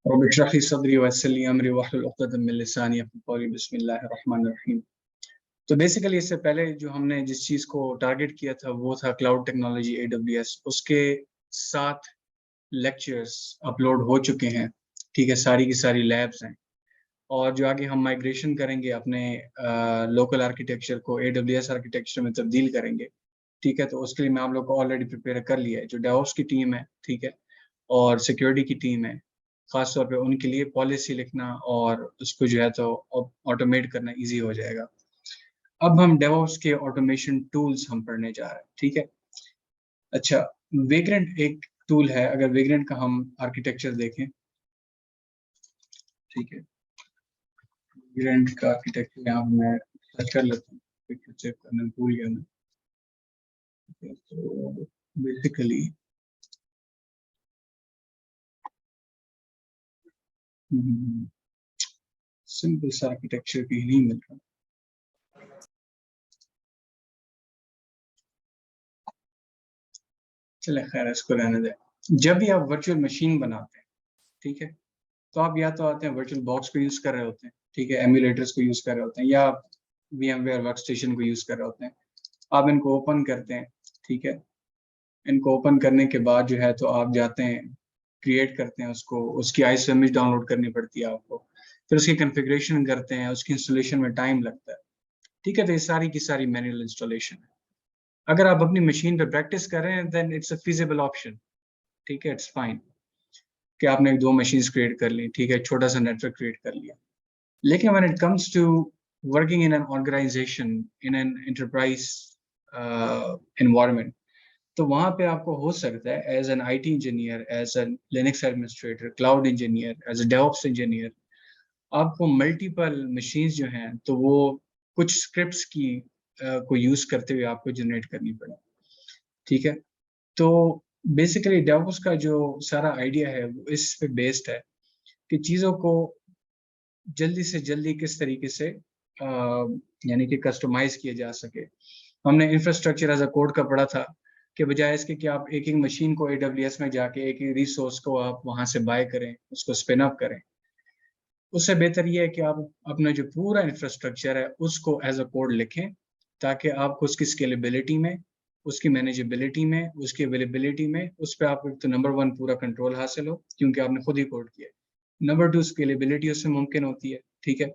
Rabbi इश्रह ली सदरी वयस्सिर ली अमरी वहलुल उक़दतम मिन लिसानी यफ़क़हू क़ौली बिस्मिल्लाहिर रहमानिर रहीम। तो बेसिकली इससे पहले जो हमने जिस चीज़ को टारगेट किया था वो था क्लाउड टेक्नोलॉजी AWS। उसके 7 लेक्चर्स अपलोड हो चुके हैं, ठीक है, सारी की सारी लैब्स हैं। और जो आगे हम माइग्रेशन करेंगे अपने लोकल आर्किटेक्चर को AWS आर्किटेक्चर में तब्दील करेंगे, ठीक है। तो उसके लिए मैं आप लोग को ऑलरेडी प्रिपेयर कर लिया है। जो डेवऑप्स की टीम है, ठीक है, और सिक्योरिटी की टीम है, खास तौर पे उनके लिए पॉलिसी लिखना और उसको जो है तो ऑटोमेट करना इजी हो जाएगा। अब हम डेवऑप्स के ऑटोमेशन टूल्स हम पढ़ने जा रहे हैं, ठीक है। अच्छा, वेग्रेंट एक टूल है। अगर वेग्रेंट का हम आर्किटेक्चर देखें, ठीक है, वेग्रेंट का आर्किटेक्चर यहाँ मैं सर्च कर लेता हूँ, चेक करना भूल गया मैं। तो बेसिकली सिंपल सा आर्किटेक्चर भी नहीं मिल रहा। चले खैर, इसको रहने दें। जब भी आप वर्चुअल मशीन बनाते हैं, ठीक है, तो आप या तो आते हैं वर्चुअल बॉक्स को यूज कर रहे होते हैं, ठीक है, एमुलेटर्स को यूज कर रहे होते हैं, या आप VMware वर्कस्टेशन को यूज कर रहे होते हैं। आप इनको ओपन करते हैं, ठीक है। इनको ओपन करने के बाद जो है तो आप जाते हैं, क्रिएट करते हैं उसको, उसकी आईसो इमेज डाउनलोड करनी पड़ती है आपको, फिर उसकी कॉन्फ़िगरेशन करते हैं, उसकी इंस्टॉलेशन में टाइम लगता है, ठीक है। तो ये सारी की सारी मैनुअल इंस्टॉलेशन है। अगर आप अपनी मशीन पे प्रैक्टिस कर रहे हैं then it's a feasible option, ठीक है, इट्स फाइन कि आपने 2 मशीन्स क्रिएट कर ली, ठीक है, छोटा सा नेटवर्क क्रिएट कर लिया। लेकिन when it comes to working in an organisation, in an enterprise environment, तो वहाँ पे आपको हो सकता है as an IT engineer, as an Linux administrator, cloud engineer, as a DevOps engineer, आपको मल्टीपल मशीन्स जो हैं तो वो कुछ स्क्रिप्ट्स की को यूज़ करते हुए आपको जनरेट करनी पड़े, ठीक है। तो बेसिकली डेवऑप्स का जो सारा आइडिया है वो इस पे बेस्ड है कि चीज़ों को जल्दी से जल्दी किस तरीके से यानी कि कस्टमाइज किया जा सके। हमने इंफ्रास्ट्रक्चर एज अ कोड का पढ़ा था कि बजाय इसके कि आप एक मशीन को AWS में जाके एक रिसोर्स को आप वहाँ से बाय करें, उसको स्पिन अप करें, उससे बेहतर ये है कि आप अपना जो पूरा इंफ्रास्ट्रक्चर है उसको एज अ कोड लिखें, ताकि आपको उसकी स्केलेबिलिटी में, उसकी मैनेजेबिलिटी में, उसकी अवेलेबिलिटी में, उस पर आपको तो नंबर 1 पूरा कंट्रोल हासिल हो, क्योंकि आपने खुद ही कोड किया है। नंबर 2, स्केलेबिलिटी उससे मुमकिन होती है, ठीक है,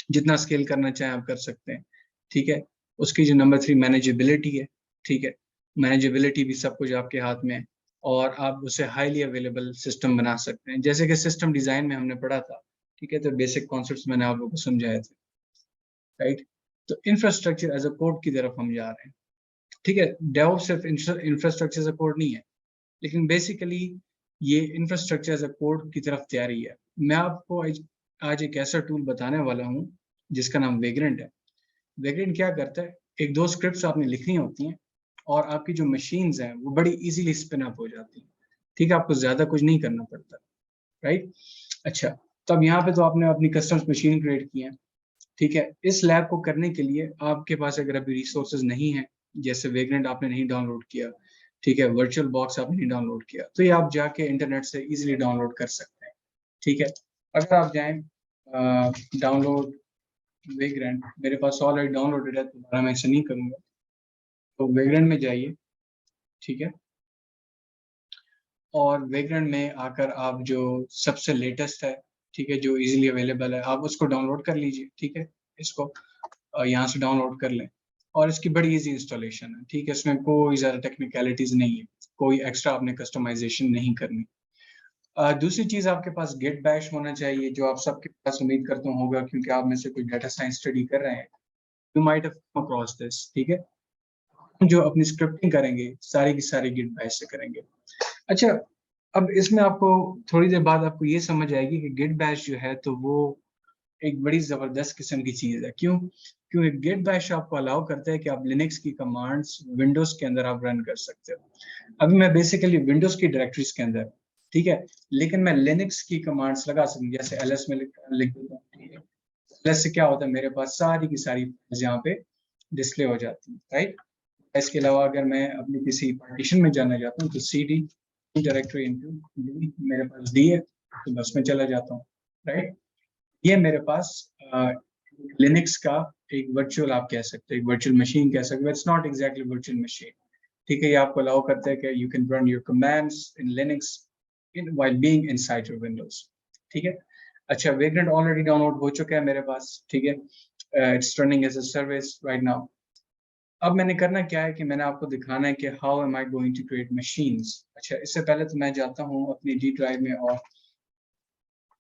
जितना स्केल करना चाहें आप कर सकते हैं, ठीक है। उसकी जो नंबर 3 मैनेजेबिलिटी है, ठीक है, मैनेजेबिलिटी भी सब कुछ आपके हाथ में है, और आप उसे हाईली अवेलेबल सिस्टम बना सकते हैं, जैसे कि सिस्टम डिज़ाइन में हमने पढ़ा था, ठीक है। तो बेसिक कॉन्सेप्ट्स मैंने आप लोगों को समझाए थे, राइट। तो इंफ्रास्ट्रक्चर एज अ कोड की तरफ हम जा रहे हैं, ठीक है। डेवऑप्स सिर्फ इंफ्रास्ट्रक्चर एज अ कोड नहीं है, लेकिन बेसिकली ये इंफ्रास्ट्रक्चर एज अ कोड की तरफ तैयारी है। मैं आपको आज एक ऐसा टूल बताने वाला हूँ जिसका नाम वेग्रेंट है। वेग्रेंट क्या करता है, एक दो स्क्रिप्ट्स आपने लिखनी होती हैं और आपकी जो मशीन्स हैं वो बड़ी इजीली स्पिन अप हो जाती हैं, ठीक है, आपको ज़्यादा कुछ नहीं करना पड़ता, राइट। अच्छा, तो अब यहाँ पे तो आपने अपनी कस्टम मशीन क्रिएट की है, ठीक है। इस लैब को करने के लिए आपके पास अगर अभी रिसोर्सेज नहीं है, जैसे वेग्रेंट आपने नहीं डाउनलोड किया, ठीक है, वर्चुअल बॉक्स आपने नहीं डाउनलोड किया, तो ये आप जाके इंटरनेट से इजीली डाउनलोड कर सकते हैं, ठीक है। अगर आप जाएं डाउनलोड वेग्रेंट, मेरे पास ऑलरेडी डाउनलोडेड है, तो दोबारा मैं इसे नहीं करूँगा। तो वेग्रेंट में जाइए, ठीक है, और वेग्रेंट में आकर आप जो सबसे लेटेस्ट है, ठीक है, जो इजीली अवेलेबल है, आप उसको डाउनलोड कर लीजिए, ठीक है। इसको यहाँ से डाउनलोड कर लें, और इसकी बड़ी इजी इंस्टॉलेशन है, ठीक है। इसमें कोई ज़्यादा टेक्निकलिटीज़ नहीं है, कोई एक्स्ट्रा आपने कस्टमाइजेशन नहीं करनी। दूसरी चीज़, आपके पास गेट बैश होना चाहिए, जो आप सबके पास उम्मीद करता हूँ होगा, क्योंकि आप में से कोई डाटा साइंस स्टडी कर रहे हैं। You might have come across this, ठीक है। हम जो अपनी स्क्रिप्टिंग करेंगे सारी की सारी गिट बैश से करेंगे। अच्छा, अब इसमें आपको थोड़ी देर बाद आपको ये समझ आएगी कि गिट बैश जो है तो वो एक बड़ी ज़बरदस्त किस्म की चीज़ है। क्यों? क्योंकि गिट बैश आपको अलाउ करता है कि आप लिनक्स की कमांड्स विंडोज़ के अंदर आप रन कर सकते हो। अभी मैं बेसिकली विंडोज़ की डायरेक्टरीज़ के अंदर, ठीक है, लेकिन मैं लिनक्स की कमांड्स लगा सकूँ, जैसे ls में लिख देता हूँ, ठीक है। ls से क्या होता है, मेरे पास सारी की सारी फाइल्स यहाँ पे डिस्प्ले हो जाती हैं, राइट। इसके अलावा अगर मैं अपनी किसी पार्टीशन में जाना चाहता हूँ तो cd डायरेक्टरी इनटू डी, मेरे पास डी है, तो बस मैं चला जाता हूँ, राइट। ये मेरे पास लिनक्स का एक वर्चुअल, आप कह सकते हैं एक वर्चुअल मशीन कह सकते हैं, it's not exactly virtual machine, ठीक है। ये आपको अलाउ करता है कि you can run your commands in Linux in while being inside your Windows, ठीक है। अच्छा, वेग्रेंट ऑलरेडी डाउनलोड हो चुका है मेरे पास, ठीक है। It's running as a service right now. अब मैंने करना क्या है कि मैंने आपको दिखाना है कि how am I going to create machines. अच्छा, इससे पहले तो मैं जाता हूँ अपनी जी ड्राइव में और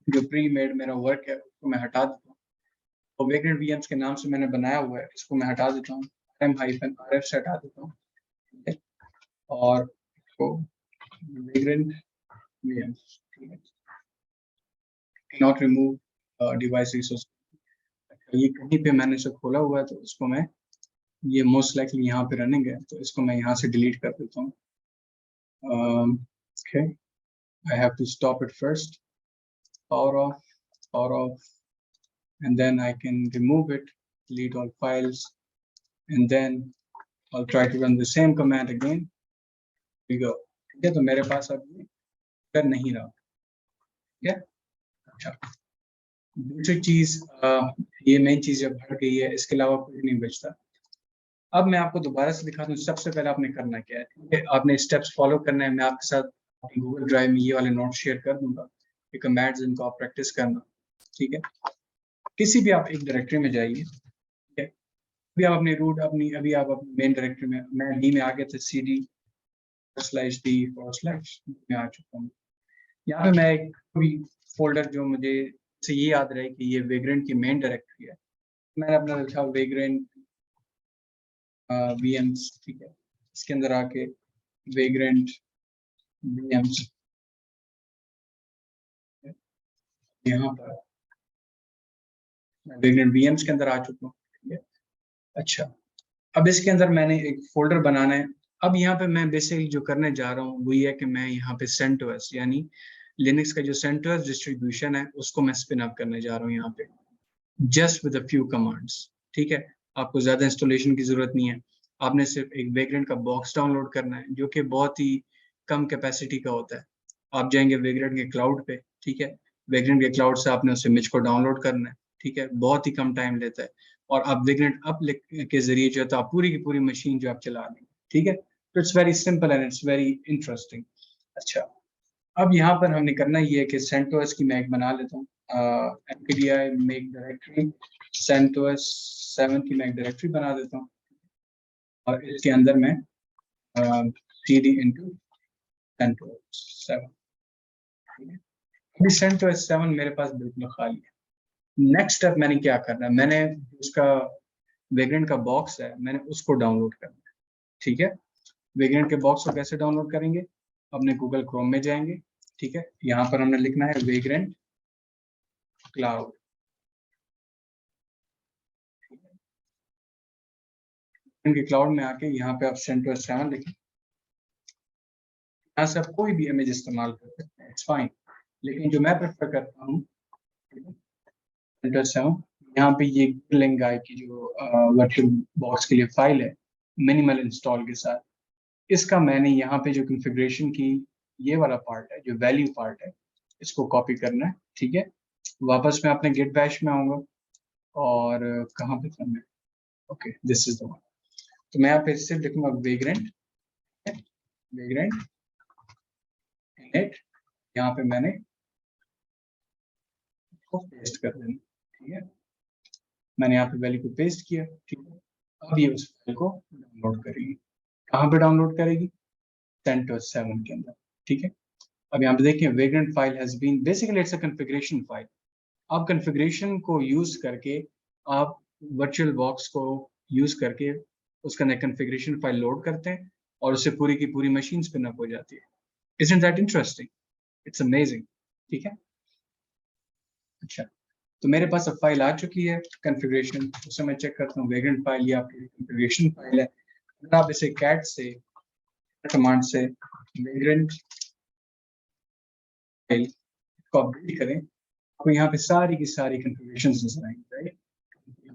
जो प्री मेड मेरा वर्क है उसको मैं हटा देता हूँ। और वेग्रेंट वीएम्स के नाम से मैंने बनाया हुआ है, इसको मैं हटा देता हूँ, rm-rf से हटा देता हूँ, ठीक है। और इसको वेग्रेंट वीएम्स, ठीक है, नॉट रिमूव डिवाइस रिसोर्स। ये कहीं पे मैंने इसे खोला हुआ है तो इसको मैं, ये मोस्ट लाइकली यहाँ पे रनिंग है तो इसको मैं यहाँ से डिलीट कर देता हूँ। Okay, I have to stop it first, power off, and then I can remove it, delete all files, and then I'll try to run the same command again. Here we go. ठीक है, तो मेरे पास अब ये कर नहीं रहा, ठीक है। अच्छा, दूसरी चीज, ये मेन चीज जब भर गई है, इसके अलावा कुछ नहीं बचता। अब मैं आपको दोबारा से दिखाता हूँ, सबसे पहले आपने करना क्या है, ठीक है। आपने स्टेप्स फॉलो करना है, मैं आपके साथ गूगल ड्राइव में ये वाले नोट शेयर कर दूंगा, ये कमांड्स इनको आप प्रैक्टिस करना, ठीक है। किसी भी आप एक डायरेक्टरी में जाइए, ठीक है। अभी आप अपनी रूट अभी आप अपनी मेन डायरेक्टरी में, मैं डी में आ गए थे, cd/d/, में आ चुका हूँ। यहाँ पे मैं एक कोई फोल्डर जो मुझे से ये याद रहे कि ये वेग्रेंट की मेन डायरेक्टरी है, मैंने अपना लिखा वेग्रेंट वीएम्स, ठीक है। इसके अंदर आके वेग्रेंट वीएम्स, यहाँ पर वेग्रेंट वीएम्स के अंदर आ चुका हूँ, ठीक है। अच्छा, अब इसके अंदर मैंने एक फोल्डर बनाना है। अब यहाँ पे मैं बेसिकली जो करने जा रहा हूँ वो ये है कि मैं यहाँ पे CentOS यानी लिनक्स का जो CentOS डिस्ट्रीब्यूशन है उसको मैं स्पिन अप करने जा रहा हूँ यहाँ पे, just with a few commands, ठीक है। आपको ज्यादा इंस्टॉलेशन की जरूरत नहीं है, आपने सिर्फ एक वेग्रेंट का बॉक्स डाउनलोड करना है जो कि बहुत ही कम कैपेसिटी का होता है। आप जाएंगे वेग्रेंट के क्लाउड पे, ठीक है। वेग्रेंट के क्लाउड से आपने उस इमेज को डाउनलोड करना है, ठीक है, बहुत ही कम टाइम लेता है। और आप वेग्रेंट अप के जरिए जो है तो आप पूरी की पूरी मशीन जो आप चला लेंगे, ठीक है। तो it's very simple and it's very interesting. अच्छा, अब यहाँ पर हमने करना ये है कि CentOS की मैं एक बना लेता हूँ, mkdi make डायरेक्टरी CentOS 7 की मैं एक डायरेक्टरी बना देता हूँ और इसके अंदर मैं cd into CentOS 7, अभी CentOS 7 मेरे पास बिल्कुल खाली है। नेक्स्ट स्टेप मैंने क्या करना है, मैंने उसका वेग्रेंट का बॉक्स है, मैंने उसको डाउनलोड करना है, ठीक है। वेग्रेंट के बॉक्स को कैसे डाउनलोड करेंगे, अपने गूगल क्रोम में जाएंगे, ठीक है। यहाँ पर हमने लिखना है वेग्रेंट क्लाउड, इनके क्लाउड में आके यहाँ पे आप CentOS 7 लिखें, यहाँ से आप कोई भी इमेज इस्तेमाल कर सकते हैं, इट्स फाइन। लेकिन जो मैं प्रेफर करता हूँ CentOS 7, यहाँ पे ये लिंगाई की जो वर्चुअल बॉक्स के लिए फाइल है मिनिमल इंस्टॉल के साथ, इसका मैंने यहाँ पे जो कॉन्फ़िगरेशन की ये वाला पार्ट है, जो वैल्यू पार्ट है, इसको कॉपी करना है, ठीक है। वापस मैं अपने गिट बैश में आऊंगा और कहाँ पे था मैं, okay this is the one. तो मैं यहाँ पे सिर्फ लिखूंगा वेग्रेंट इनिट, यहाँ पे मैंने इसको पेस्ट कर देना, ठीक है। मैंने यहाँ पे वैल्यू को पेस्ट किया, ठीक है। अब ये उस फाइल को डाउनलोड करेगी, कहाँ पे डाउनलोड करेगी, CentOS 7 के अंदर, ठीक है। अब यहाँ पे देखिए Vagrant file has been, basically it's a configuration file. आप कॉन्फ़िगरेशन को यूज करके आप वर्चुअल बॉक्स को यूज करके उसका अंदर कॉन्फ़िगरेशन फाइल लोड करते हैं और उससे पूरी की पूरी मशीन स्पिन अप हो जाती है। Isn't that interesting? It's amazing, ठीक है। अच्छा, तो मेरे पास अब फाइल आ चुकी है कॉन्फ़िगरेशन, उसे मैं चेक करता हूँ वेग्रेंट फाइल, ये आपकी कॉन्फ़िगरेशन फाइल है। अगर आप इसे कैट से कमांड से वेग्रेंट फाइल को अपडेट करें, आपको यहाँ पे सारी की सारी कॉन्फ़िगरेशंस नजर आएंगी, राइट।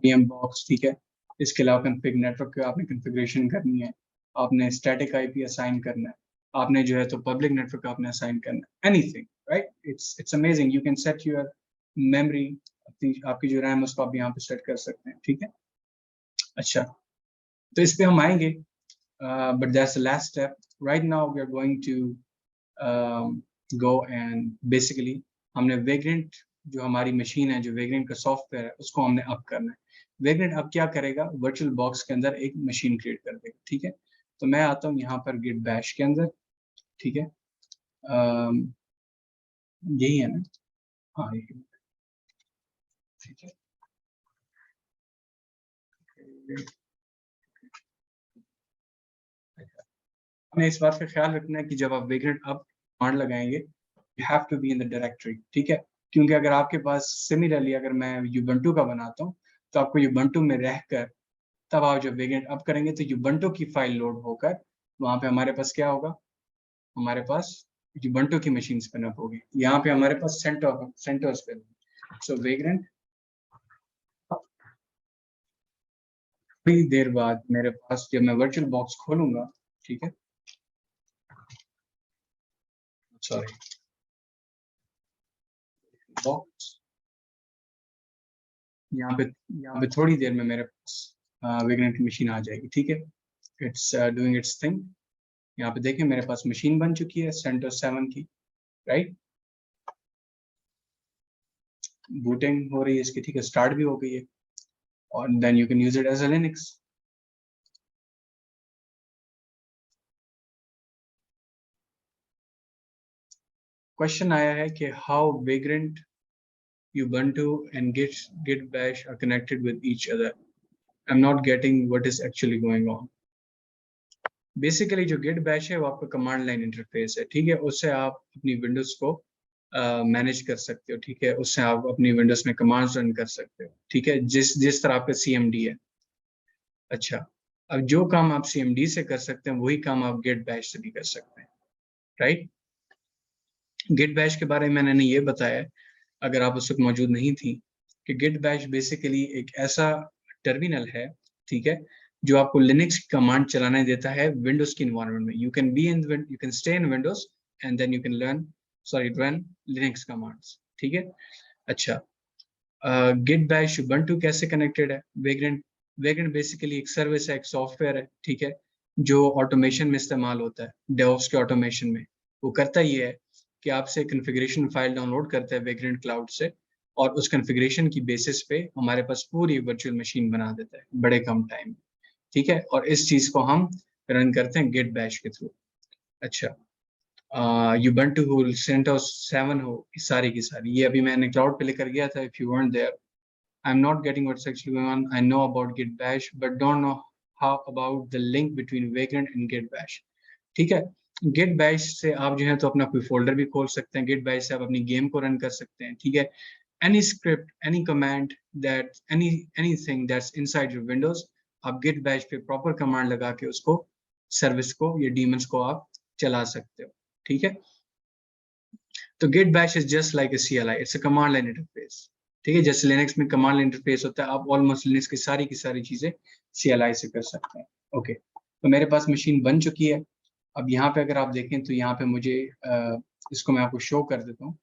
VM बॉक्स, ठीक है। इसके अलावा कॉन्फ़िग नेटवर्क का आपने कॉन्फ़िगरेशन करनी है, आपने स्टैटिक IP असाइन करना है, आपने जो है तो पब्लिक नेटवर्क आपने असाइन करना है, anything, right? It's amazing, you can set your memory, आपकी जो रैम उसको आप यहाँ पे सेट कर सकते हैं, ठीक है। अच्छा, तो इस पे हम आएंगे, but that's the last step. Right now we are going to go and basically हमने वेग्रेंट जो हमारी मशीन है, जो वेग्रेंट का सॉफ्टवेयर है, उसको हमने अप करना है। वेग्रेंट अब क्या करेगा, वर्चुअल बॉक्स के अंदर एक मशीन क्रिएट कर देगा, ठीक है। तो मैं आता हूँ यहाँ पर गिट बैश के अंदर, ठीक है। यही है ना, हाँ यही, ठीक है। हमें इस बात का ख्याल रखना है कि जब आप वेग्रेंट अप कमांड लगाएंगे, you have to be in the directory, ठीक है। क्योंकि अगर आपके पास सिमिलरली अगर मैं यूबंटू का बनाता हूँ, तो आपको यूबंटू में रहकर तब आप जब वेग्रेंट अप करेंगे तो यूबंटू की फाइल लोड होकर वहां पे हमारे पास क्या होगा, हमारे पास यूबंटू की मशीन स्पिन अप होगी। यहाँ पे हमारे पास सेंटोस पे, सो वेग्रेंट थोड़ी देर बाद मेरे पास जब मैं वर्चुअल बॉक्स खोलूंगा, ठीक है, सॉरी, बॉक्स यहाँ पे थोड़ी देर में मेरे पास वेग्रेंट की मशीन आ जाएगी, ठीक है। It's doing it's thing. यहाँ पे देखें मेरे पास मशीन बन चुकी है सेंटोस 7 की, राइट। बूटिंग हो रही है इसकी, ठीक है, स्टार्ट भी हो गई है, और then you can use it as a Linux. Question आया है कि how Vagrant, Ubuntu and Git Bash are connected with each other. I'm not getting what is actually going on. Basically जो Git Bash है वो आपका command line interface है, ठीक है। उससे आप अपनी विंडोज को मैनेज कर सकते हो, ठीक है। उससे आप अपनी विंडोज में कमांड्स रन कर सकते हो, ठीक है, जिस जिस तरह आपका CMD है। अच्छा, अब जो काम आप CMD से कर सकते हैं वही काम आप Git Bash से भी कर सकते हैं, राइट। Git Bash के बारे में मैंने ये बताया, अगर आप उस वक्त मौजूद नहीं थी, कि गिट बैश बेसिकली एक ऐसा टर्मिनल है, ठीक है, जो आपको लिनक्स की कमांड चलाने देता है विंडोज की इन्वायरमेंट में। You can be in, you can stay in Windows and then you can run Linux commands, ठीक है। अच्छा, गिट बैश उबंटू कैसे कनेक्टेड है, वेग्रेंट वेग्रेंट बेसिकली एक सर्विस है, एक सॉफ्टवेयर है, ठीक है, जो ऑटोमेशन में इस्तेमाल होता है, डेवऑप्स के ऑटोमेशन में। वो करता ये है कि आपसे कॉन्फ़िगरेशन फाइल डाउनलोड करता है वेग्रेंट क्लाउड से, और उस कॉन्फ़िगरेशन की बेसिस पे हमारे पास पूरी वर्चुअल मशीन बना देता है बड़े कम टाइम में, ठीक है। और इस चीज को हम रन करते हैं गिट बैश के थ्रू। अच्छा, Ubuntu हो, CentOS 7 हो, सारी की सारी, ये अभी मैंने क्लाउड पे लेकर गया था। If you weren't there, I'm not getting what's actually going on. I know about Git Bash, but don't know how about the link between Vagrant and Git Bash. ठीक है, Git Bash से आप जो है तो अपना कोई फोल्डर भी खोल सकते हैं, Git Bash से आप अपनी गेम को रन कर सकते हैं, ठीक है। Any script, any command that anything that's inside your Windows, आप Git Bash पे प्रॉपर कमांड लगा के उसको, सर्विस को या डीमंस को आप चला सकते हो, ठीक है। तो Git Bash is just like a CLI, it's a command line interface, ठीक है। जैसे लिनक्स में कमांड लाइन इंटरफेस होता है, आप ऑलमोस्ट लिनक्स की सारी चीजें CLI से कर सकते हैं। ओके, तो मेरे पास मशीन बन चुकी है। अब यहाँ पे अगर आप देखें तो यहाँ पे मुझे इसको मैं आपको शो कर देता हूँ।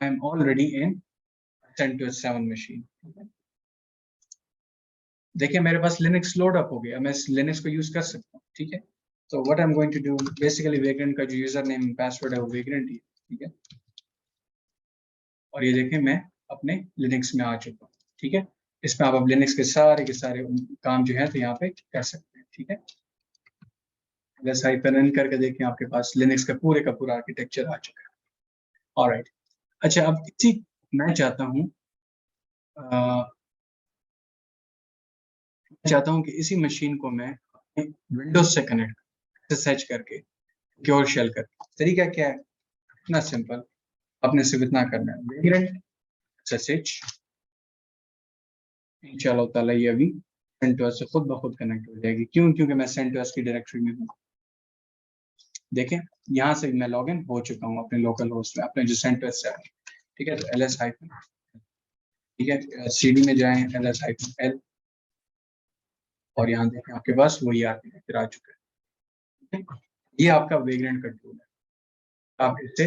I am already in CentOS 7 machine. देखिए मेरे पास लिनक्स लोड अप हो गया, मैं इस लिनक्स को यूज कर सकता हूँ, ठीक है। तो what I am going to do, basically Vagrant का जो यूजर नेम पासवर्ड है वो वेग्रेंट ही है, ठीक है। और ये देखें मैं अपने लिनक्स में आ चुका हूँ, ठीक है। इसमें आप अब लिनक्स के सारे काम जो है तो यहाँ पे कर सकते हैं, ठीक है। जैसा ही रन करके देखें आपके पास लिनक्स का पूरा आर्किटेक्चर आ चुका है। ऑलराइट, अच्छा, अब इसी मैं चाहता हूँ कि इसी मशीन को मैं विंडोज से कनेक्ट सर्च करके क्योर शेल करके। तरीका क्या है, इतना सिंपल, आपने सिर्फ इतना करना है, वेग्रेंट सच, इंशाल्लाह ताला ये अभी CentOS से खुद ब खुद कनेक्ट हो जाएगी। क्यों? क्योंकि मैं CentOS की डायरेक्टरी में हूँ। देखें यहाँ से मैं लॉगिन हो चुका हूँ अपने लोकल होस्ट में, अपने जो CentOS से, ठीक है। तो ls हाइफन, ठीक है, cd में जाएं, ls-l, और यहाँ देखें आपके पास वही आर्किटेक्चर आ चुका है। ये आपका वेग्रेंट का टूल है। आप इससे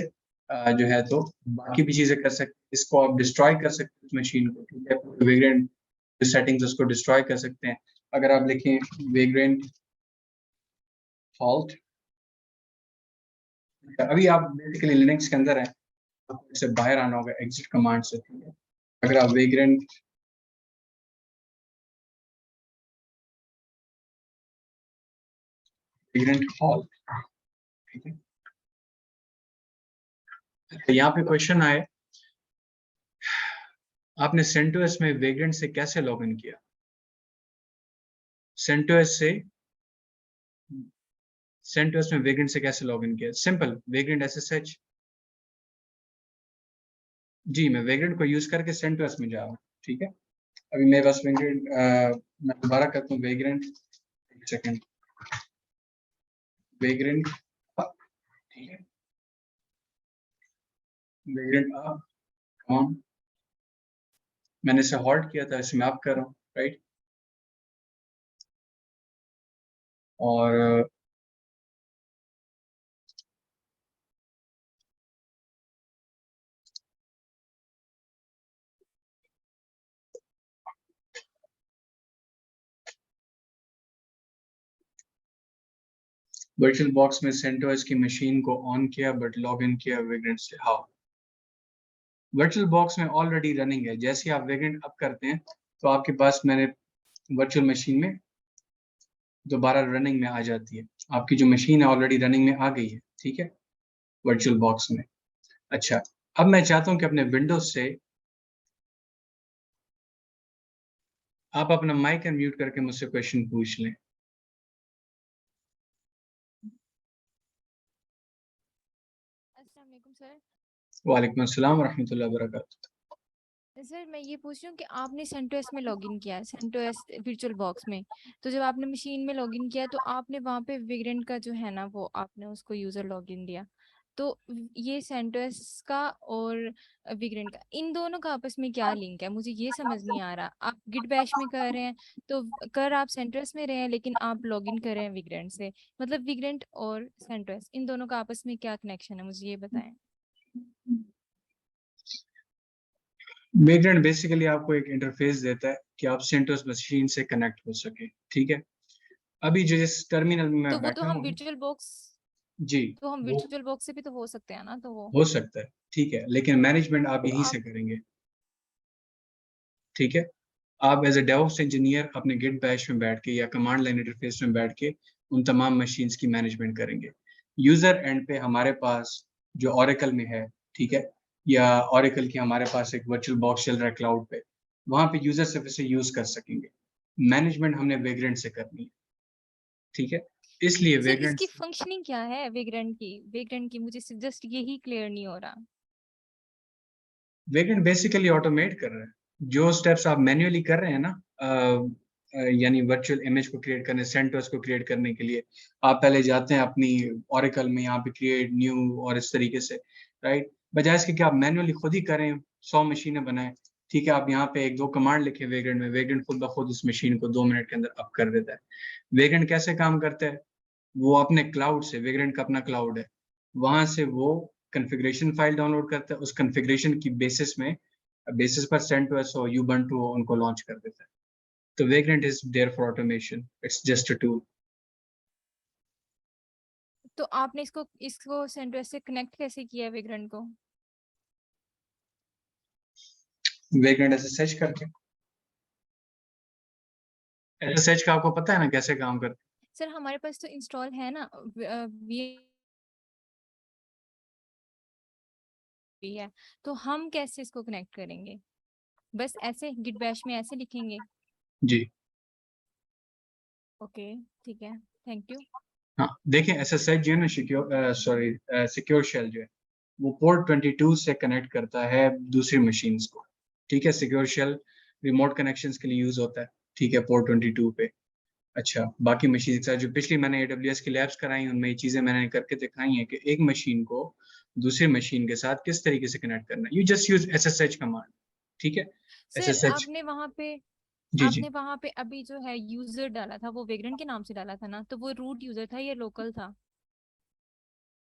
जो है तो बाकी भी चीजें कर सकते, इसको आप डिस्ट्रॉय कर सकते हैं मशीन को, ठीक है। वेग्रेंट सेटिंग्स उसको डिस्ट्रॉय कर सकते हैं। अगर आप लिखें वेग्रेंट फॉल्ट, अभी आप बेसिकली लिनक्स के अंदर हैं, आपको इससे बाहर आना होगा एग्जिट कमांड से, ठीक है। अगर आप वेग्रेंट फॉल्ट, ठीक है। तो यहाँ पे क्वेश्चन आए, आपने सेंटोस में वेग्रेंट से कैसे लॉगिन किया? सेंटोस में वेग्रेंट से कैसे लॉगिन किया? Simple, vagrant SSH। जी, मैं वेग्रेंट को यूज करके सेंटोस में जा रहा हूँ, ठीक है। अभी मेरे पास वेग्रेंट, मैं दोबारा करता हूँ वेग्रेंट, एक सेकेंड, वेग्रेंट, ठीक है, वेग्रेंट कमांड मैंने इसे हॉल्ट किया था, इसे मैं आप कर रहा हूँ, राइट। और वर्चुअल बॉक्स में सेंटोस की मशीन को ऑन किया बट लॉग इन किया वेग्रेंट से। हाउ? वर्चुअल बॉक्स में ऑलरेडी रनिंग है, जैसे ही आप वेग्रेंट अप करते हैं तो आपके पास मैंने वर्चुअल मशीन में दोबारा रनिंग में आ जाती है। आपकी जो मशीन है ऑलरेडी रनिंग में आ गई है, ठीक है, वर्चुअल बॉक्स में। अच्छा, अब मैं चाहता हूं कि अपने विंडोज से आप अपना माइक अनम्यूट करके मुझसे क्वेश्चन पूछ लें। अस्सलाम वालेकुम सर। वालेकुम अस्सलाम व रहमतुल्लाहि व बरकातहू। सर मैं ये पूछ रही हूँ कि आपने सेंटोस में लॉगिन किया है, सेंटोस वर्चुअल बॉक्स में। तो जब आपने मशीन में लॉगिन किया तो आपने वहाँ पे विग्रेंट का जो है ना वो आपने उसको यूजर लॉगिन दिया। तो ये सेंटोस का और विग्रेंट का, इन दोनों का आपस में क्या लिंक है, मुझे ये समझ नहीं आ रहा। आप गिट बैश में कर रहे हैं तो कर आप सेंटोस में रहे हैं, लेकिन आप लॉगिन कर रहे हैं विग्रेंट से। मतलब विग्रेंट और सेंटोस इन दोनों का आपस में क्या कनेक्शन है, मुझे ये बताएं। वेग्रेंट बेसिकली आपको एक इंटरफेस देता है कि आप सेंटोस मशीन से कनेक्ट हो सके, ठीक है। अभी जो जिस टर्मिनल में तो मैं वो तो बैठा हम हूँ, वर्चुअल बॉक्स जी, तो हम वो वर्चुअल बॉक्स से भी तो हो सकते हैं ना, तो वो। हो सकता है, ठीक है, लेकिन मैनेजमेंट आप तो यहीं आप से करेंगे, ठीक है। आप एज ए डेवऑप्स इंजीनियर अपने गिट बैश में बैठ के या कमांड लाइन इंटरफेस में बैठ के उन तमाम मशीन्स की मैनेजमेंट करेंगे। यूजर एंड पे हमारे पास जो ओरेकल में है, ठीक है, या ओरेकल की हमारे पास एक वर्चुअल बॉक्स चल रहा है क्लाउड पे, वहां पे यूजर सिर्फ इसे यूज कर सकेंगे। मैनेजमेंट हमने वेग्रेंट से करनी है, ठीक है, इसलिए सर वेग्रेंट इसकी फंक्शनिंग क्या है वेग्रेंट की मुझे जस्ट यही क्लियर नहीं हो रहा। वेग्रेंट बेसिकली ऑटोमेट कर रहा है जो स्टेप्स आप मैन्युअली कर रहे हैं ना, यानी वर्चुअल इमेज को क्रिएट करने, सेंटोस को क्रिएट करने के लिए आप पहले जाते हैं अपनी ओरेकल में, यहाँ पे क्रिएट न्यू और इस तरीके से, राइट। बजाय इसके कि आप मैन्युअली खुद ही करें, 100 मशीनें बनाएं, ठीक है, आप यहाँ पे एक दो कमांड लिखे वेग्रेंट में, वेग्रेंट खुद ब खुद उस मशीन को 2 मिनट के अंदर अप कर देता है। वेग्रेंट कैसे काम करता है? वो अपने क्लाउड से, वेग्रेंट का अपना क्लाउड है, वहां से वो कॉन्फ़िगरेशन फाइल डाउनलोड करता है, उस कॉन्फ़िगरेशन की बेसिस पर सेंटोस और यूबंटू उनको लॉन्च कर देता है। तो Vagrant is there for automation, it's just a tool. तो आपने इसको इसको सेंटोस से कनेक्ट कैसे किया है वेग्रेंट को। वेग्रेंट ऐसे सर्च करके, ऐसे सर्च का आपको पता है ना कैसे काम करता सर हमारे पास तो इंस्टॉल है ना, वी है। तो हम कैसे इसको कनेक्ट करेंगे, बस ऐसे गिट बैश में ऐसे लिखेंगे। है। जी, ओके, ठीक है, थैंक यू। हाँ, देखें SSH जो है ना, सिक्योर शेल जो है वो पोर्ट 22 से कनेक्ट करता है दूसरी मशीन्स को, ठीक है। सिक्योर शेल रिमोट कनेक्शंस के लिए यूज होता है, ठीक है, पोर्ट 22 पे। अच्छा, बाकी मशीन के साथ जो पिछली मैंने AWS की लैब्स कराई उनमें ये चीजें मैंने करके दिखाई हैं कि एक मशीन को दूसरी मशीन के साथ किस तरीके से कनेक्ट करना है। You just use SSH command, ठीक है, सर SSH। आपने वहां पे जी जी। आपने वहां पे अभी जो है यूजर डाला था वो वेग्रेंट के नाम से डाला था ना, तो वो रूट यूजर था या लोकल था?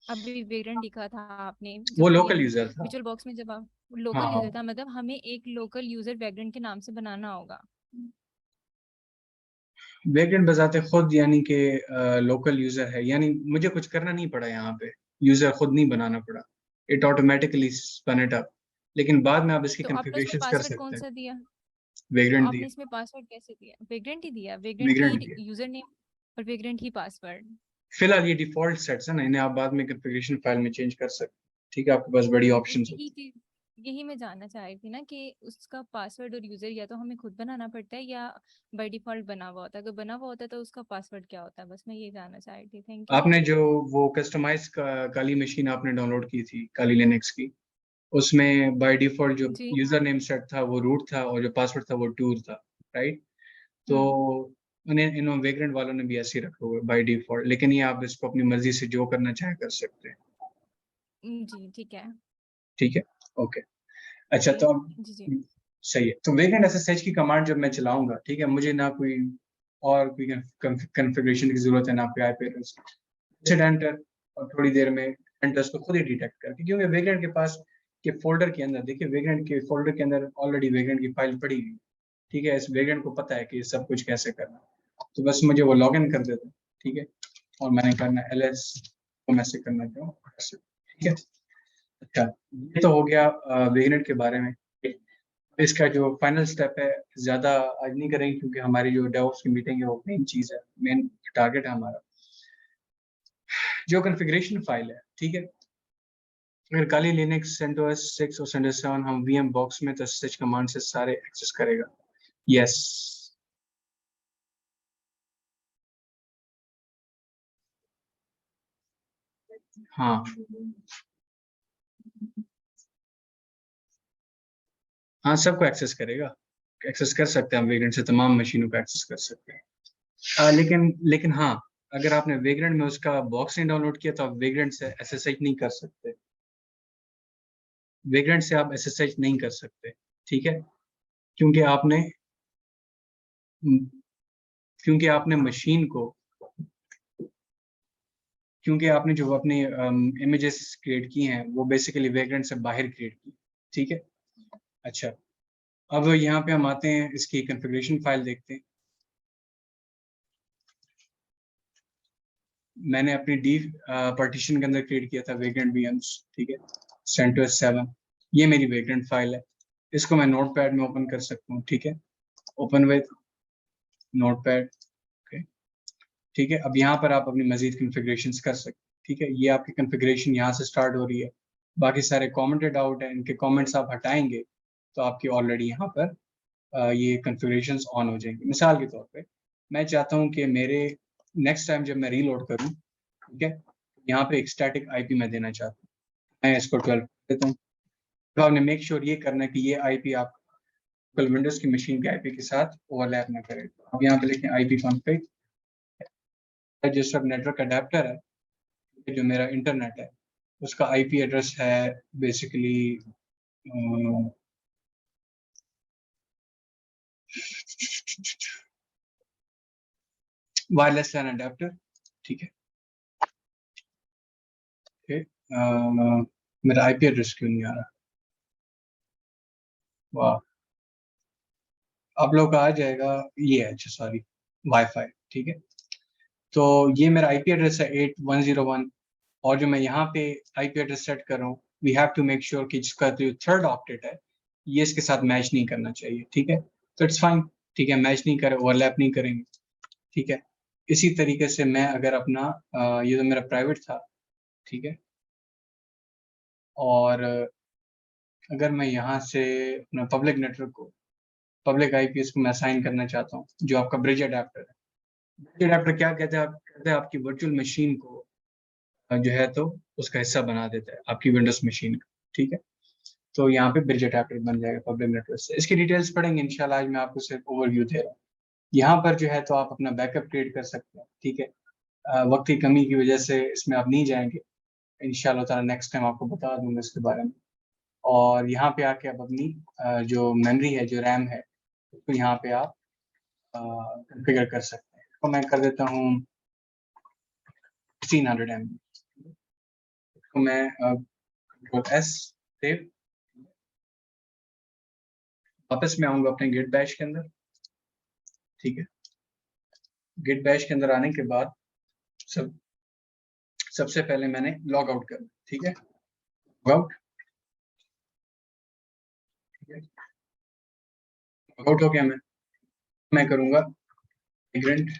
अभी वेग्रेंट लिखा था आपने वो जब लोकल वीएम यूजर था। विजुअल बॉक्स में, जब आप हाँ लोकल यूजर हाँ। था, मतलब हमें एक लोकल यूजर वेग्रेंट के नाम से बनाना होगा। वेगेंट बजाते खुद यानी कि लोकल यूजर है, यानी मुझे कुछ करना नहीं पड़ा यहाँ पे, यूजर खुद नहीं बनाना पड़ा, it automatically spun it up. लेकिन बाद में आप इसकी तो आपने उसमें कॉन्फ़िगरेशंस कर पासवर्ड कौन सकते हैं। सा दिया? तो वेगेंट आपने दिए। इसमें पासवर्ड कैसे दिया? वेग्रेंट ही दिया, वेग्रेंट वेगेंट ही दिए। यूजर नेम और वेग्रेंट ही पासवर्ड। फिलहाल ये डिफॉल्ट सेट्स है ना, इन्हें आप बाद में कॉन्फ़िगरेशन फाइल में चेंज कर सकते हैं। ठीक है, आपके पास बड़ी तो ऑप्शंस यही होती चीज, यही मैं जानना चाह रही थी ना कि उसका पासवर्ड और यूजर या तो हमें खुद बनाना पड़ता है या बाय डिफॉल्ट बना हुआ होता है। अगर बना हुआ होता है तो उसका पासवर्ड क्या होता है? बस मैं ये जानना चाह रही थी। थैंक हैं। यू। आपने जो वो कस्टमाइज काली मशीन आपने डाउनलोड की थी, काली लिनक्स की, उसमें बाय डिफॉल्ट जो जी। यूजर नेम सेट था वो रूट था और जो पासवर्ड था वो टूर था, राइट? तो हम्म। उन्हें इन वेग्रेंट वालों ने भी ऐसे ही रखा हुआ है बाय डिफॉल्ट, लेकिन ये आप इसको अपनी मर्जी से जो करना चाहे कर सकते हैं। जी ठीक है। ठीक है, ओके। अच्छा, ओके। तो अब जी जी। सही है। तो वेगेंट एसएसएच की कमांड जब मैं चलाऊंगा, ठीक है, मुझे ना कोई और कोई कॉन्फ़िगरेशन की जरूरत है, ना कोई आईपी एड्रेस। जैसे एंटर, और थोड़ी देर में एंटर उसको खुद ही डिटेक्ट करके, क्योंकि वेगेंट के पास के फोल्डर के अंदर, देखिए वेगेंट के फोल्डर के अंदर ऑलरेडी वेगेंट की फाइल पड़ी हुई है। ठीक है, इस वेगेंट को पता है कि सब कुछ कैसे करना है। तो बस मुझे वो लॉग इन कर देता है। ठीक है, और मैंने करना ls को मैं से करना चाहूँ। ठीक है। अच्छा, ये तो हो गया वेगेंट के बारे में। इसका जो फाइनल स्टेप है, ज़्यादा आज नहीं करेंगे क्योंकि हमारी जो डेवऑप्स की मीटिंग है वो मेन चीज़ है, मेन टारगेट है हमारा। जो कॉन्फ़िगरेशन फाइल है, ठीक है, अगर काली लिनक्स CentOS 6 और CentOS 7 हम VM बॉक्स में तो सच कमांड से सारे एक्सेस करेगा। यस। हाँ हाँ, सबको एक्सेस करेगा। एक्सेस कर सकते हैं हम, वेग्रेंट से तमाम मशीनों को एक्सेस कर सकते हैं। लेकिन लेकिन हाँ, अगर आपने वेग्रेंट में उसका बॉक्स नहीं डाउनलोड किया तो आप वेग्रेंट से SSH नहीं कर सकते। वेग्रेंट से आप SSH नहीं कर सकते। ठीक है, क्योंकि आपने क्योंकि आपने मशीन को क्योंकि आपने जो अपने इमेजेस क्रिएट की हैं वो बेसिकली वेग्रेंट से बाहर क्रिएट की। ठीक है। अच्छा, अब यहाँ पे हम आते हैं, इसकी कॉन्फ़िगरेशन फाइल देखते हैं। मैंने अपनी डी पार्टीशन के अंदर क्रिएट किया था वेग्रेंट VMs। ठीक है, CentOS 7, ये मेरी वेग्रेंट फाइल है। इसको मैं नोटपैड में ओपन कर सकता हूँ। ठीक है, ओपन विद नोटपैड। ओके, ठीक है। अब यहाँ पर आप अपनी मजीद कॉन्फ़िगरेशंस कर सकते हैं। ठीक है, ये आपकी कॉन्फ़िगरेशन यहाँ से स्टार्ट हो रही है। बाकी सारे कमेंटेड आउट है, इनके कमेंट्स आप हटाएंगे तो आपकी ऑलरेडी यहाँ पर ये कॉन्फ़िगरेशंस ऑन हो जाएंगी। मिसाल के तौर पे मैं चाहता हूँ कि मेरे नेक्स्ट टाइम जब मैं रीलोड करूँ, ठीक है, यहाँ पे एक स्टैटिक आईपी मैं देना चाहता हूँ। मैं इसको 12 देता हूँ। तो आपने मेक श्योर ये करना है कि ये आईपी आप कल विंडोज की मशीन के आईपी के साथ ओवरलैप ना करे। अब यहाँ पे लिखें आईपी कॉन्फ़िग, जो सब नेटवर्क अडेप्टर है, जो मेरा इंटरनेट है, उसका आईपी एड्रेस है बेसिकली वायरलेस लैन अडेप्टर। ठीक है, ओके। मेरा आईपी एड्रेस क्यों नहीं आ रहा? वाह, आप लोग का आ जाएगा। ये है, अच्छा सॉरी, वाईफाई। ठीक है, तो ये मेरा आईपी एड्रेस है 8101, और जो मैं यहाँ पे आईपी एड्रेस सेट कर रहा हूँ, we have to make sure कि जिसका जो थर्ड ऑक्टेट है ये इसके साथ मैच नहीं करना चाहिए। ठीक है, तो इट्स फाइन। ठीक है, मैच नहीं करे, ओवरलैप नहीं करेंगे। ठीक है, इसी तरीके से मैं अगर अपना ये तो मेरा प्राइवेट था। ठीक है, और अगर मैं यहाँ से अपना पब्लिक नेटवर्क को, पब्लिक आईपीएस को मैं असाइन करना चाहता हूँ, जो आपका ब्रिज अडेप्टर है। ब्रिज अडेप्टर क्या कहते हैं? आप कहते हैं आपकी वर्चुअल मशीन को जो है तो उसका हिस्सा बना देता है आपकी विंडोज मशीन का। ठीक है, तो यहाँ पे ब्रिज अडेप्टर बन जाएगा पब्लिक नेटवर्क से। इसकी डिटेल्स पढ़ेंगे इंशाल्लाह, आज मैं आपको सिर्फ ओवरव्यू दे रहा हूँ। यहाँ पर जो है तो आप अपना बैकअप क्रिएट कर सकते हैं। ठीक है, वक्त की कमी की वजह से इसमें आप नहीं जाएंगे, इंशाल्लाह ताला नेक्स्ट टाइम आपको बता दूंगा इसके बारे में। और यहाँ पे आके आप अपनी जो मेमोरी है, जो रैम है, तो यहाँ पे आप कॉन्फ़िगर कर सकते हैं। तो मैं कर देता हूँ 1600 MB। तो मैं कंट्रोल एस सेव, वापस मैं आऊँगा अपने गिट बैश के अंदर, ठीक है। गिट बैश के अंदर आने के बाद सबसे पहले मैंने लॉग आउट करना, ठीक है। लॉग आउट, ठीक है। लॉग आउट हो गया मैं करूँगा मिग्रेंट।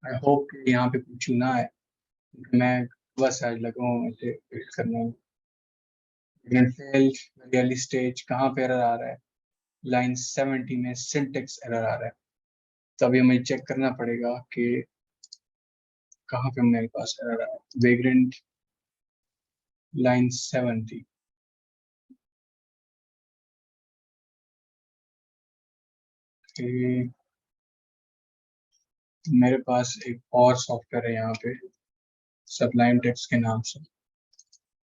आई होप यहाँ पे कुछ ना आए, मैं बस आज लगा हूँ इसे फिक्स करने में। अर्ली स्टेज कहाँ पे एरर आ रहा है, लाइन 70 में सिंटेक्स एरर आ रहा है। तो अभी हमें चेक करना पड़ेगा कि कहाँ पे मेरे पास एरर आ रहा है। वेग्रेंट लाइन 70, मेरे पास एक और सॉफ्टवेयर है यहाँ पे सबलाइम टेक्स्ट के नाम से,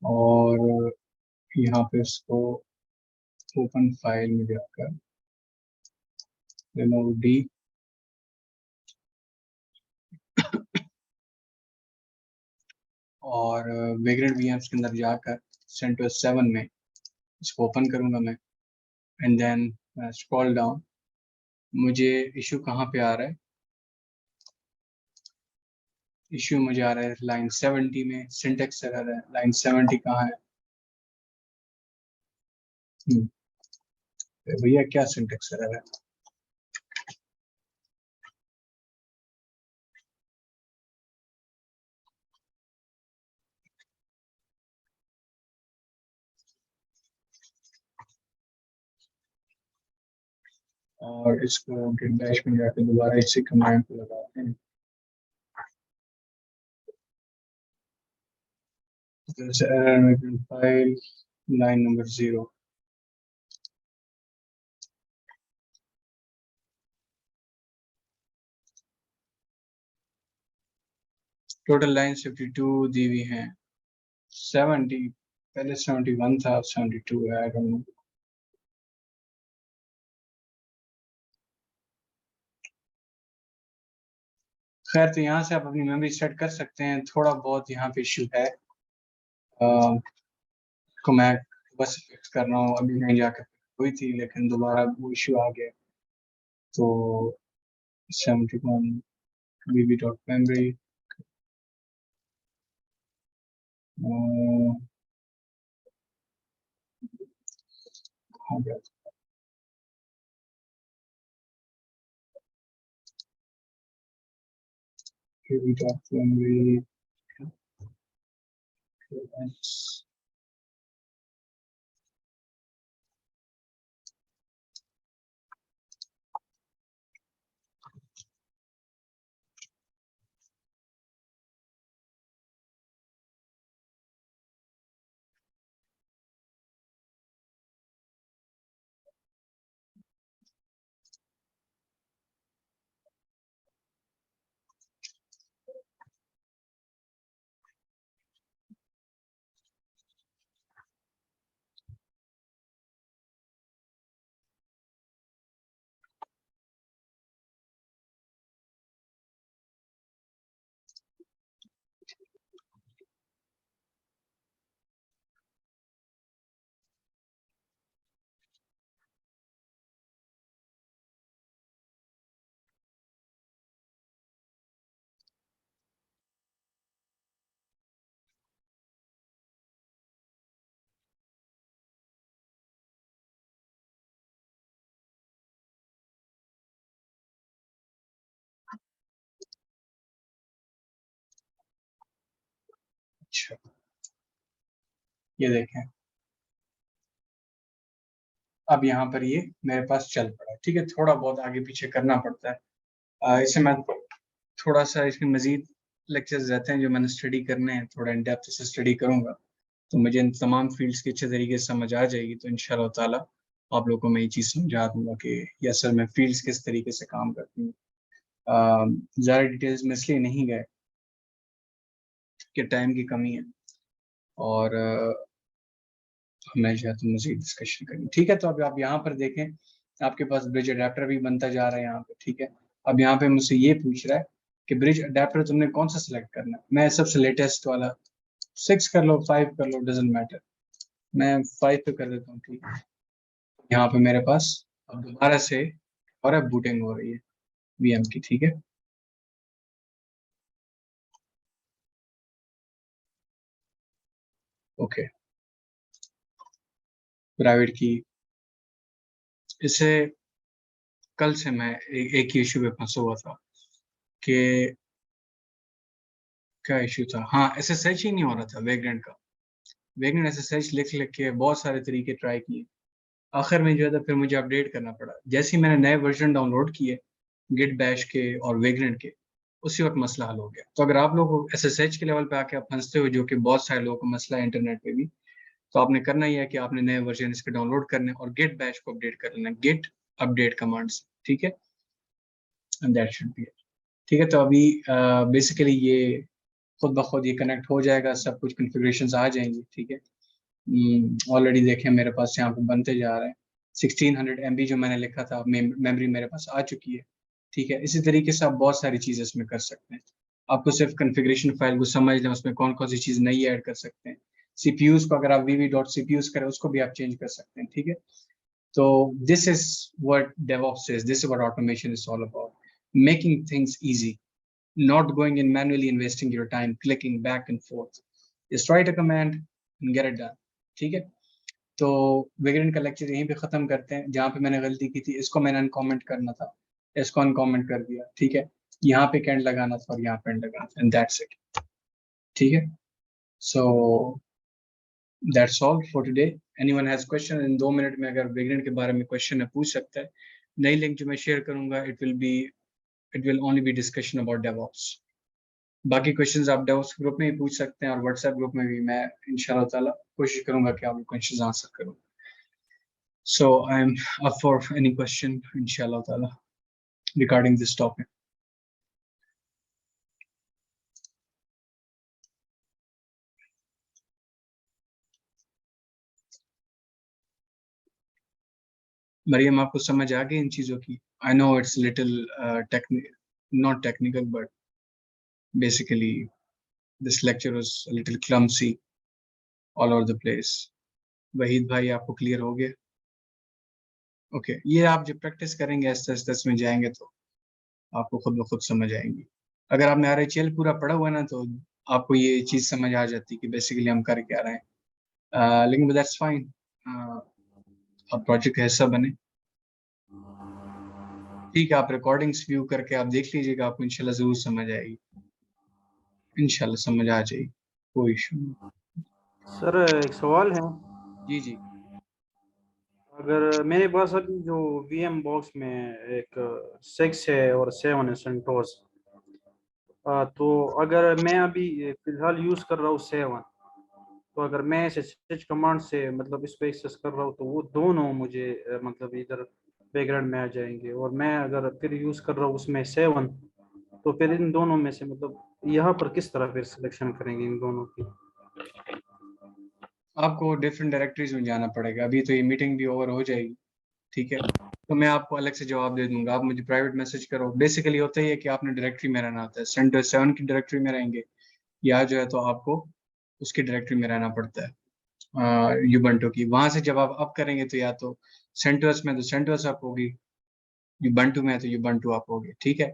और यहाँ पे इसको ओपन फाइल में जाकर रिमूव डी, और वेग्रेंट वीएम्स के अंदर जाकर CentOS 7 में इसको ओपन करूँगा मैं, एंड देन स्क्रॉल डाउन। मुझे इशू कहाँ पे आ रहा है, इशू मुझे आ रहा है लाइन 70 में, सिंटेक्स एरर है। लाइन 70 कहाँ है? भैया क्या सिंटेक्स एरर है? और इसको गिट बैश में जाकर दोबारा इसी कमांड को लगाते हैं। File line number 0, total line 52 दी हुई हैं। 70 पहले 71 था, 72 है, आई डोंट नो। खैर, तो यहाँ से आप अपनी मेमोरी सेट कर सकते हैं। थोड़ा बहुत यहाँ पे इशू है, को मैं बस फिक्स कर रहा हूँ। अभी नहीं जाकर हुई थी, लेकिन दोबारा वो इशू आ गया। तो 71 bb डॉट मेमोरी, हो गया। bb डॉट मेमोरी, अच्छा, ये देखें, अब यहाँ पर ये मेरे पास चल पड़ा। ठीक है, थोड़ा बहुत आगे पीछे करना पड़ता है। इसे मैं थोड़ा सा, इसमें मजीद लेक्चर्स रहते हैं जो मैंने स्टडी करने हैं, थोड़ा इन डेप्थ से स्टडी करूँगा तो मुझे इन तमाम फील्ड्स की अच्छे तरीके से समझ आ जाएगी। तो इंशाल्लाह ताला आप लोगों को मैं ये चीज़ समझा दूंगा कि ये असल में फील्ड्स किस तरीके से काम करती हैं। ज़्यादा डिटेल्स में इसलिए नहीं गए कि टाइम की कमी है, और हमें तो मजीद डिस्कशन करेंगे। ठीक है, तो अब आप यहाँ पर देखें, आपके पास ब्रिज अडेप्टर भी बनता जा रहा है यहाँ पे। ठीक है, अब यहाँ पे मुझसे ये पूछ रहा है कि ब्रिज अडेप्टर तुमने कौन सा सिलेक्ट करना है। मैं सबसे लेटेस्ट वाला 6 कर लो, 5 कर लो, डजेंट मैटर। मैं 5 पे कर देता हूँ, ठीक है। यहाँ पे मेरे पास अब दोबारा से और अब बूटिंग हो रही है वीएम की, ठीक है। ओके, प्राइवेट की। इससे कल से मैं एक ही इशू पे फंसा हुआ था कि क्या इशू था, हाँ एसएसएच ही नहीं हो रहा था वेगरेंट का। वेगरेंट एसएसएच लिख लिख के बहुत सारे तरीके ट्राई किए, आखिर में जो है फिर मुझे अपडेट करना पड़ा। जैसे ही मैंने नए वर्जन डाउनलोड किए गिट बैश के और वेगरेंट के, उसी वक्त मसला हल हो गया। तो अगर आप लोग एसएसएच के लेवल पे आके आप फंसते हो, जो कि बहुत सारे लोगों का मसला है इंटरनेट पे भी, तो आपने करना ही है कि आपने नए वर्जन इसके डाउनलोड करने और गिट बैश को अपडेट कर लेना, गिट अपडेट कमांड से, ठीक है। And that should be it, ठीक है। तो अभी बेसिकली ये खुद ब खुद ये कनेक्ट हो जाएगा, सब कुछ कन्फिग्रेशंस आ जाएंगी, ठीक है। ऑलरेडी देखें मेरे पास यहाँ पे बनते जा रहे हैं। 1600 MB जो मैंने लिखा था, मेमोरी मेरे पास आ चुकी है, ठीक है। इसी तरीके से आप बहुत सारी चीज़ें इसमें कर सकते हैं। आपको सिर्फ कन्फिग्रेशन फाइल को समझ लें, उसमें कौन कौन सी चीज़ नई ऐड कर सकते हैं। सीपीयूज को अगर आप vv.cpus करें, उसको भी आप चेंज कर सकते हैं, ठीक है। तो this is what DevOps is, this is what automation is all about, making things easy, not going and manually investing your time clicking back and forth. Just write a command and get it done, ठीक है। तो vagrant का lecture यहीं पे ख़त्म करते हैं। जहाँ पे मैंने गलती की थी, इसको मैंने अनकॉमेंट करना था, इसको अनकॉमेंट कर दिया, ठीक है। यहाँ पे कैंड लगाना था और यहाँ पे एंड लगाना था, एंड दैट्स इट, ठीक है। So that's all for today. Anyone has question, in 2 minute में अगर वेगरेंट के बारे में क्वेश्चन है पूछ सकता है। नई लिंक जो मैं शेयर करूंगा, it will only be discussion about DevOps. बाकी क्वेश्चंस आप डेवऑप्स ग्रुप में भी पूछ सकते हैं और व्हाट्सएप ग्रुप में भी मैं इंशाल्लाह ताला कोशिश करूंगा कि आप क्वेश्चंस आंसर करूं। So I'm up for any question, inshallah ta'ala, regarding this topic. Mariyam, आपको समझ आ गई इन चीज़ों की? I know it's little not technical, but basically this lecture was a little clumsy all over the place. Waheed भाई, आपको clear हो गया? ओके, ये आप जब प्रैक्टिस करेंगे आस्ते आस्ते में जाएंगे तो आपको खुद ब खुद समझ आएंगी। अगर आपने RHL पूरा पढ़ा हुआ ना, तो आपको ये चीज़ समझ आ जाती कि बेसिकली हम कर क्या रहे हैं। लेकिन दैट्स फाइन, आप प्रोजेक्ट का हिस्सा बने, ठीक है। आप रिकॉर्डिंग्स व्यू करके आप देख लीजिएगा, आपको इंशाल्लाह जरूर समझ आएगी, इंशाल्लाह समझ आ जाएगी, कोई इशू नहीं। सर एक सवाल है, जी जी। अगर मेरे पास अभी जो VM बॉक्स में एक 6 है और 7 है सेंटोस, तो अगर मैं अभी फिलहाल यूज़ कर रहा हूँ 7, तो अगर मैं ऐसे स्विच कमांड से मतलब इस पे एक्सेस कर रहा हूँ, तो वो दोनों मुझे मतलब इधर बैकग्राउंड में आ जाएंगे। और मैं अगर फिर यूज़ कर रहा हूँ उसमें 7, तो फिर इन दोनों में से मतलब यहाँ पर किस तरह फिर सिलेक्शन करेंगे इन दोनों की? आपको डिफरेंट डायरेक्टरीज में जाना पड़ेगा। अभी तो ये मीटिंग भी ओवर हो जाएगी, ठीक है, तो मैं आपको अलग से जवाब दे दूंगा। आप मुझे प्राइवेट मैसेज करो। बेसिकली होता ही है कि आपने डायरेक्टरी में रहना होता है, सेंटोस 7 की डायरेक्टरी में रहेंगे, या जो है तो आपको उसकी डायरेक्टरी में रहना पड़ता है यूबंटू की। वहां से जब आप अप करेंगे तो या तो सेंटोस में तो सेंटोस अप होगी, यूबंटू में है तो यूबंटू अप होगी, ठीक है।